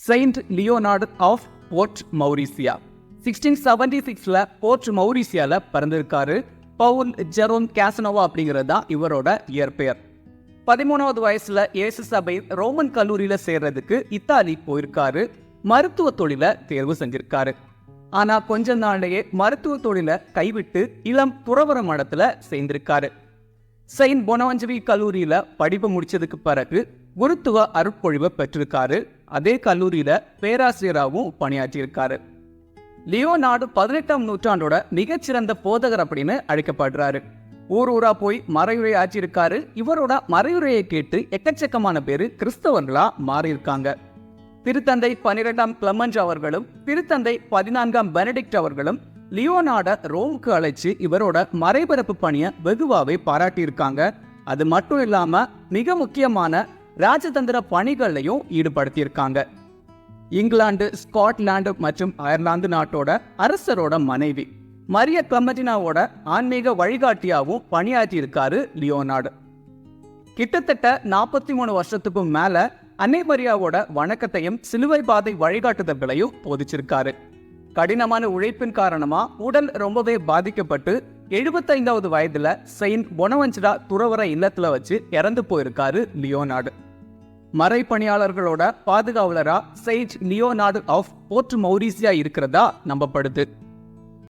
Saint Leonard of Port Maurizio. 1676 Port மௌரிசியால பிறந்திருக்காரு. Paul Jerome கேசனோவா அப்படிங்கிறது தான் இவரோட இயற்பெயர். 13வது வயசுல இயேசு சபை ரோமன் கல்லூரியில சேர்றதுக்கு இத்தாலி போயிருக்காரு. மருத்துவ தொழில தேர்வு செஞ்சிருக்காரு. ஆனா கொஞ்ச நாளையே மருத்துவ தொழில கைவிட்டு இளம் துறவற மடத்துல சேர்ந்திருக்காரு. செயின்ட் பொனவஞ்சவி கல்லூரியில படிப்பு முடிச்சதுக்கு பிறகு குருத்துவ அருட்பொழிவை பெற்றிருக்காரு. அதே கல்லூரியில பேராசிரியராகவும் பணியாற்றியிருக்காரு. லியோனார்டு 18ஆம் நூற்றாண்டோட மிகச்சிறந்த போதகர் அப்படின்னு அழைக்கப்படுறாரு. ஊர் ஊரா போய் மறையுரை ஆற்றியிருக்காரு. இவரோட மறையுரையை கேட்டு எக்கச்சக்கமான பேரு கிறிஸ்தவர்களா மாறியிருக்காங்க. திருத்தந்தை 12ஆம் கிளெமெண்ட் அவர்களும் திருத்தந்தை 14ஆம் பெனடிக்ட் அவர்களும் லியோனார்ட ரோமுக்கு அழைச்சு இவரோட மறைபரப்பு பணியை வெகுவாவே பாராட்டியிருக்காங்க. அது மட்டும் இல்லாம மிக முக்கியமான ராஜதந்திர பணிகளையும் ஈடுபடுத்தியிருக்காங்க. இங்கிலாந்து, ஸ்காட்லாந்து மற்றும் அயர்லாந்து நாட்டோட அரசரோட மனைவி மரிய கிளெமெண்டினாவோட ஆன்மீக வழிகாட்டியாகவும் பணியாற்றியிருக்காரு லியோனார்டு. கிட்டத்தட்ட 43 வருஷத்துக்கும் மேல அன்னை மரியாவோட வணக்கத்தையும் சிலுவை பாதை வழிகாட்டுதல்களையும் போதிச்சிருக்காரு. கடினமான உழைப்பின் காரணமா உடல் ரொம்பவே பாதிக்கப்பட்டு 75வது வயதுல செயின்ட் பொனவென்சுரா துறவற இல்லத்துல வச்சு இறந்து போயிருக்காரு லியோனார்டு. மறைப்பணியாளர்களோட பாதுகாவலரா Saint Leonard of Port Maurizio இருக்கிறதா நம்பப்படுது.